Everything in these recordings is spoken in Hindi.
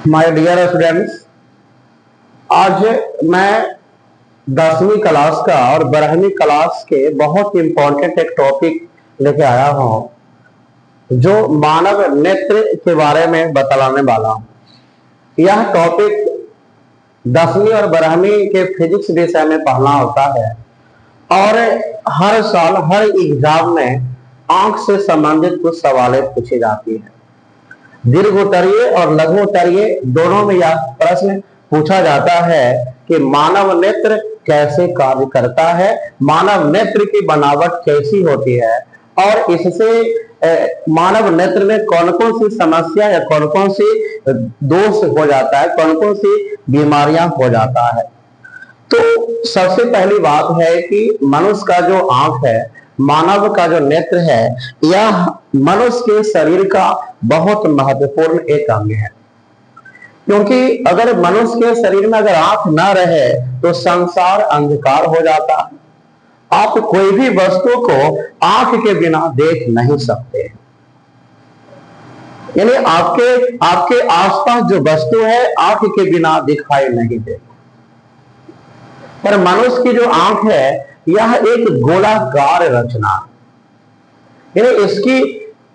माय डियर स्टूडेंट्स, आज मैं 10वीं क्लास का और 12वीं क्लास के बहुत इंपॉर्टेंट एक टॉपिक लेके आया हूं जो मानव नेत्र के बारे में बतलाने वाला हूं। यह टॉपिक 10वीं और 12वीं के फिजिक्स विषय में पढ़ना होता है और हर साल हर एग्जाम में आंख से संबंधित कुछ सवालें पूछी जाती है। दीर्घ उत्तरीय और लघु उत्तरीय दोनों में यह प्रश्न पूछा जाता है कि मानव नेत्र कैसे कार्य करता है, मानव नेत्र की बनावट कैसी होती है और इससे मानव नेत्र में कौन कौन सी समस्या या कौन कौन सी दोष हो जाता है, कौन कौन सी बीमारियां हो जाता है। तो सबसे पहली बात है कि मनुष्य का जो आंख है, मानव का जो नेत्र है, यह मनुष्य के शरीर का बहुत महत्वपूर्ण एक अंग है। क्योंकि अगर मनुष्य के शरीर में अगर आंख ना रहे तो संसार अंधकार हो जाता है। आप कोई भी वस्तु को आंख के बिना देख नहीं सकते, यानी आपके आसपास जो वस्तु है आंख के बिना दिखाई नहीं देती। पर मनुष्य की जो आंख है यह एक गोलाकार रचना है, यानी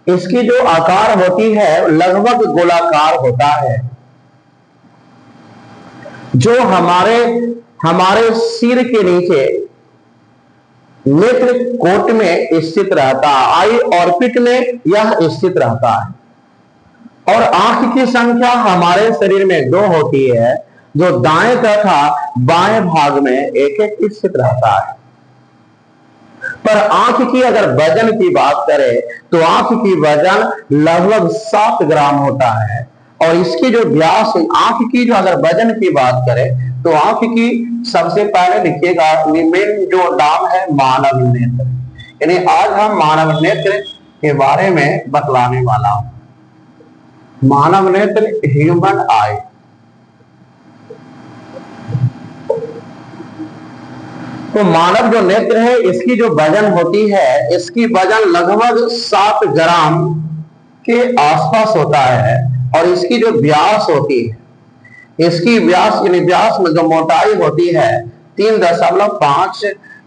इसकी जो आकार होती है लगभग गोलाकार होता है, जो हमारे सिर के नीचे नेत्र कोट में स्थित रहता है, आई ऑर्बिट में यह स्थित रहता है। और आंख की संख्या हमारे शरीर में 2 होती है, जो दाएं तथा बाएं भाग में एक एक स्थित रहता है। पर आंख की अगर वजन की बात करें तो आंख की वजन लगभग 7 ग्राम होता है। और इसकी जो व्यास, आंख की जो अगर वजन की बात करें तो आंख की सबसे पहले लिखिएगा मेन जो नाम है मानव नेत्र, यानी आज हम मानव नेत्र के बारे में बतलाने वाला हूं। मानव नेत्र, ह्यूमन आई। तो मानव जो नेत्र है इसकी जो वजन होती है, इसकी वजन लगभग 7 ग्राम के आसपास होता है। और इसकी जो व्यास होती है, इसकी व्यास यानी व्यास में जो मोटाई होती है 3.5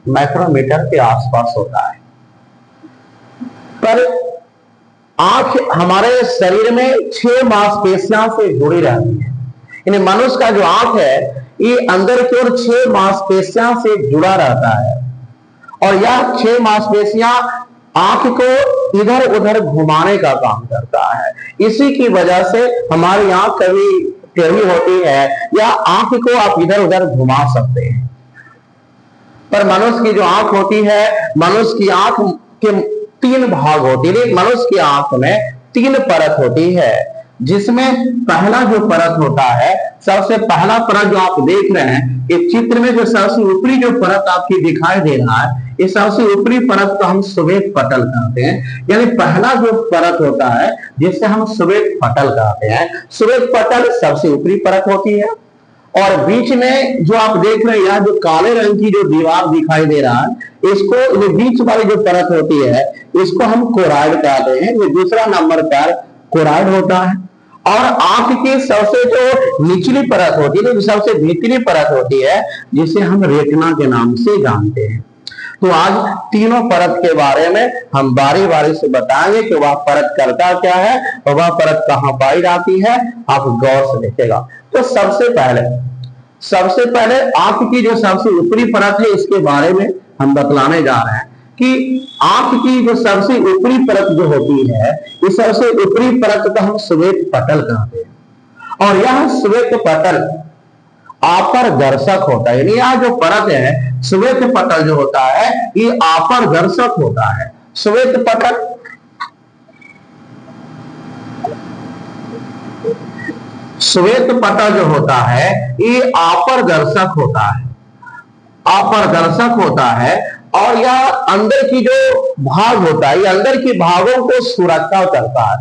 माइक्रोमीटर के आसपास होता है। पर आंख हमारे शरीर में 6 मांसपेशियों से जुड़ी रहती है, यानी मनुष्य का जो आंख है ये अंदर की ओर 6 मांसपेशियों से जुड़ा रहता है। और यह 6 मांसपेशियां आंख को इधर उधर घुमाने का काम करता है। इसी की वजह से हमारी आंख कभी टेढ़ी होती है या आंख को आप इधर उधर घुमा सकते हैं। पर मनुष्य की जो आंख होती है, मनुष्य की आंख के 3 भाग होते हैं। मनुष्य की आंख में 3 परत होती है, जिसमें पहला जो परत होता है, सबसे पहला परत जो आप देख रहे हैं इस चित्र में, जो सबसे ऊपरी जो परत आपकी दिखाई दे रहा है, इस सबसे ऊपरी परत को हम श्वेत पटल कहते हैं। यानी पहला जो परत होता है जिससे हम श्वेत पटल कहते हैं। श्वेत पटल सबसे ऊपरी परत होती है। और बीच में जो आप देख रहे हैं यह जो काले रंग की जो दीवार दिखाई दे रहा है, इसको बीच वाली जो परत होती है इसको हम कोराइड कहते हैं। ये दूसरा नंबर पर कोराइड होता है। और आंख की सबसे जो निचली परत होती है, सबसे भीतरी परत होती है, जिसे हम रेटिना के नाम से जानते हैं। तो आज तीनों परत के बारे में हम बारी बारी से बताएंगे कि वह परत करता क्या है और वह परत कहां पाई जाती है। आप गौर से देखिएगा। तो सबसे पहले आंख की जो सबसे ऊपरी परत है इसके बारे में हम बतलाने जा रहे हैं कि आंख की जो सबसे ऊपरी परत जो होती है, इस सबसे ऊपरी परत को हम श्वेत पटल कहते हैं। और यह श्वेत पटल आपारदर्शक होता है, यानी यह जो परत है श्वेत पटल जो होता है ये आपारदर्शक होता है। श्वेत पटल जो होता है ये अपारदर्शक होता है। और यह अंदर की जो भाग होता है, ये अंदर की भागों को सुरक्षा करता है।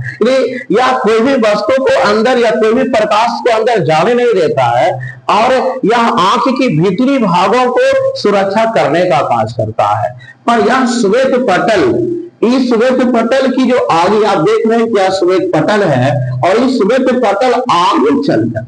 यह कोई भी वस्तु को अंदर या कोई भी प्रकाश को अंदर जाने नहीं देता है। और यह आंख की भीतरी भागों को सुरक्षा करने का कार्य करता है। पर यह श्वेत पटल इस श्वेत पटल की जो आगे आप देख रहे हैं क्या श्वेत पटल है, और इस श्वेत पटल आगे चलकर,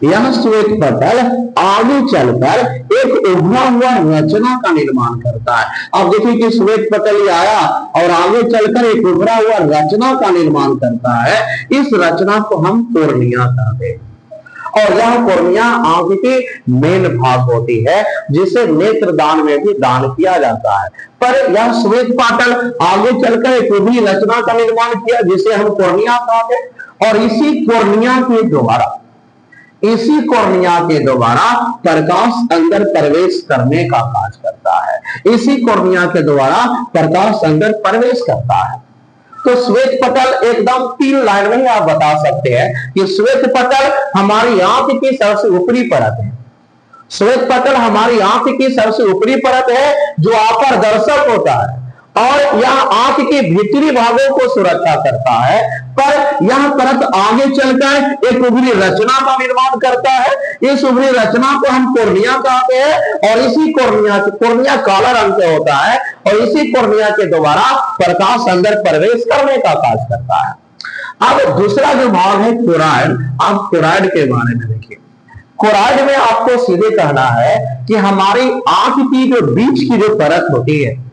यह श्वेत पटल आगे चलकर एक उभरा हुआ रचना का निर्माण करता है। अब देखिए कि श्वेत पटल आया और आगे चलकर एक उभरा हुआ रचना का निर्माण करता है। इस रचना को हम कोर्निया कहते हैं, और यह कोर्निया आंख की मेन भाग होती है, जिसे नेत्र दान में भी दान किया जाता है। पर यह श्वेत पटल आगे चलकर एक उभरी रचना का निर्माण किया, जिसे हम कोर्निया कहते हैं, और इसी कोर्निया के द्वारा प्रकाश अंदर प्रवेश करने का कार्य करता है। इसी कोर्निया के द्वारा प्रकाश अंदर प्रवेश करता है। तो श्वेत पटल एकदम 3 लाइन में आप बता सकते हैं कि श्वेत पटल हमारी आंख की सबसे ऊपरी परत है। श्वेत पटल हमारी आंख की सबसे ऊपरी परत है, जो अपारदर्शक होता है, और यह आंख के भीतरी भागों को सुरक्षा करता है। पर यह परत आगे चलकर एक उभरी रचना का निर्माण करता है। इस उभरी रचना को हम कोर्निया कहते हैं, और इसी कोर्निया काला रंग से होता है, और इसी कोर्निया के द्वारा प्रकाश अंदर प्रवेश करने का कार्य करता है। अब दूसरा जो भाग है कोराइड, आप कोराइड के बारे में देखिए। कोराइड में आपको सीधे कहना है कि हमारी आंख की जो बीच की जो परत होती है,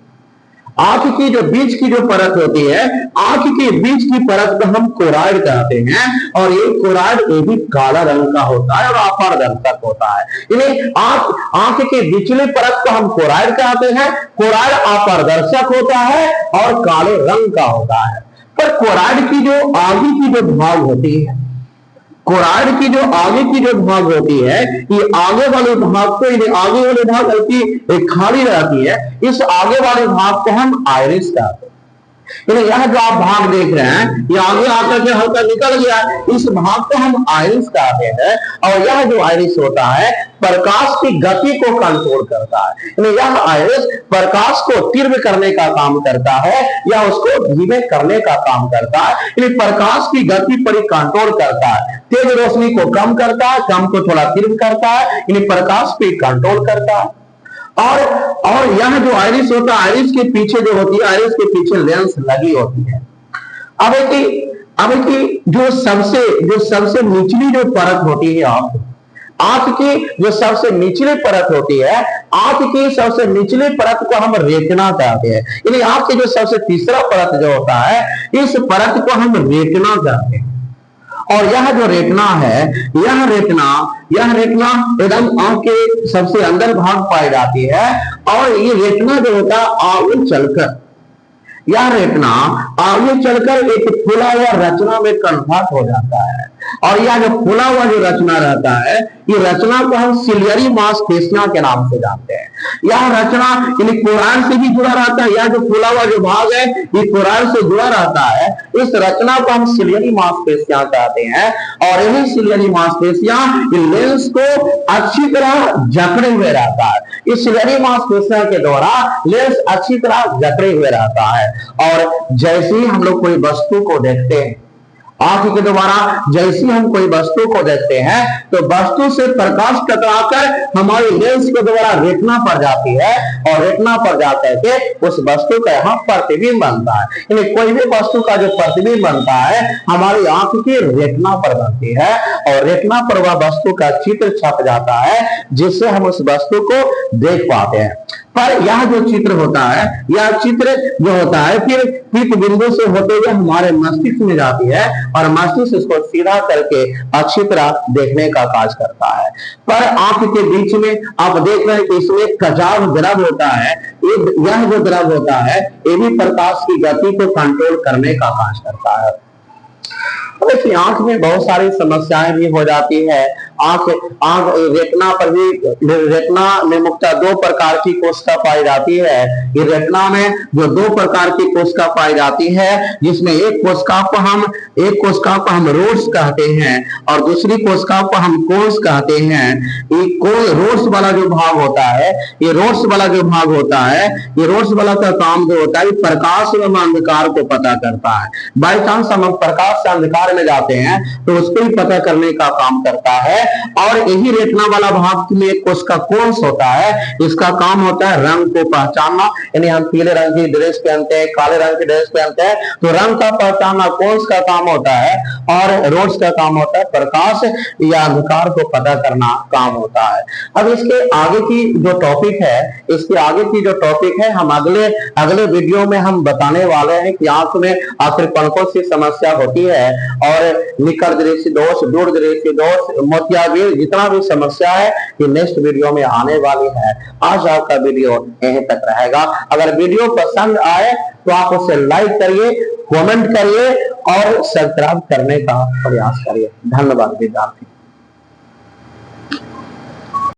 आंख की जो बीच की जो परत होती है, आंख की बीच की परत को हम कोराइड कहते हैं, और ये कोराइड ये भी काला रंग का होता है और अपारदर्शक होता है। यानी आंख के बीचली परत को हम कोराइड कहते हैं। कोराइड अपारदर्शक होता है और काले रंग का होता है। पर कोराइड की जो आगे की जो भाग होती है, कोराइड की जो आगे की जो भाग होती है, ये आगे वाले भाग को, आगे वाले भाग हल्की खाली रहती है, इस आगे वाले भाग को हम आइरिस कहते हैं। यह जो आप भाग देख रहे हैं, ये आगे आकर के हल्का निकल गया, इस भाग को हम आइरिस कहते हैं। और यह जो आइरिस होता है, प्रकाश की गति को कंट्रोल करता है। यह आइरिस प्रकाश को तीव्र करने का काम करता है, या उसको धीमे करने का काम करता है। प्रकाश की गति पर कंट्रोल करता है, तेज रोशनी को कम करता है, कम को थोड़ा तीव्र करता है, प्रकाश पे कंट्रोल करता है। और यह जो आइरिस होता है, आइरिस के पीछे जो होती है, आइरिस के पीछे लेंस लगी होती है। अब की जो सबसे निचली जो परत होती है, आंख की जो सबसे निचली परत होती है, आंख की सबसे निचली परत को हम रेटिना कहते हैं। यानी आंख की जो सबसे तीसरा परत जो होता है, इस परत को हम रेटिना कहते हैं। और यह जो रेटिना है, यह रेटिना एकदम आंख के सबसे अंदर भाग पाई जाती है। और ये रेटिना जो होता है, आगे चलकर यह रेटिना आगे चलकर एक फूला हुआ रचना में कन्वर्ट हो जाता है। और यह जो फूला हुआ जो रचना रहता है, ये रचना को हम सिलियरी मांसपेशियां के नाम से जानते हैं। यह रचना कोराइड से भी जुड़ा रहता है। यह जो फूला हुआ जो भाग है, ये कोराइड से जुड़ा रहता है। इस रचना को हम सिलियरी मांसपेशियां कहते हैं। और यही सिलियरी मांसपेशियां लेंस को अच्छी तरह जकड़े हुए रहता है। इस सिलियरी मांसपेशियां के द्वारा लेंस अच्छी तरह जकड़े हुए रहता है। और जैसे ही हम लोग कोई वस्तु को देखते हैं, आंख के द्वारा जैसे हम कोई वस्तु को देखते हैं, तो वस्तु से प्रकाश टकराकर हमारे लेंस के द्वारा रेटिना पर जाती है, और रेटिना पर जाकर के उस वस्तु का यहाँ प्रतिबिंब बनता है। यानी कोई भी वस्तु का जो प्रतिबिंब बनता है, हमारी आंख की रेटिना पर बनती है, और रेटिना पर वह वस्तु का चित्र छप जाता है, जिससे हम उस वस्तु को देख पाते हैं। पर यह जो चित्र होता है, यह चित्र जो होता है, फिर पीठ बिंदु से होते हुए हमारे मस्तिष्क में जाती है, और मस्तिष्क इसको सीधा करके अच्छी तरह देखने का कार्य करता है। पर आंख के बीच में आप देख रहे हैं कि इसमें कजाव द्रव होता है। यह जो द्रव होता है, ये भी प्रकाश की गति को कंट्रोल करने का कार्य करता है। देखिए, आंख में बहुत सारी समस्याएं भी हो जाती है। आंख रेटिना पर भी, रेटिना में मुख्यतः 2 प्रकार की कोशिका पाई जाती है। ये रेटिना में जो 2 प्रकार की कोशिका पाई जाती है, जिसमें एक कोशिका को हम रोड्स कहते हैं, और दूसरी कोशिका को हम कोन्स कहते हैं। रोड्स वाला जो भाग होता है, ये रोड्स वाला का काम जो होता है, प्रकाश एवं अंधकार को पता करता है। बाई चांस हम प्रकाश से अंधकार में जाते हैं, तो उसको ही पता करने का काम करता है। और यही रेटिना वाला भाग में कोशिका कोन्स होता है, इसका काम होता है रंग को पहचानना। यानी हम पीले रंग की ड्रेस पहनते हैं, काले रंग की ड्रेस पहनते हैं, तो रंग का पहचानना कोन्स का काम होता है, और रोड्स का काम होता है प्रकाश या अंधकार को पता करना काम होता है। अब इसके आगे की जो टॉपिक है, इसके आगे की जो टॉपिक है, हम अगले वीडियो में हम बताने वाले हैं कि आंख में आखिर कौन कौन सी समस्या होती है, और निकट दृष्टि दोष, दूर दृष्टि दोष, मोतियाबिंद, जितना भी समस्या है ये नेक्स्ट वीडियो में आने वाली है। आज आपका वीडियो यहीं तक रहेगा। अगर वीडियो पसंद आए तो आप उसे लाइक करिए, कमेंट करिए और सब्सक्राइब करने का प्रयास करिए। धन्यवाद विद्यार्थी।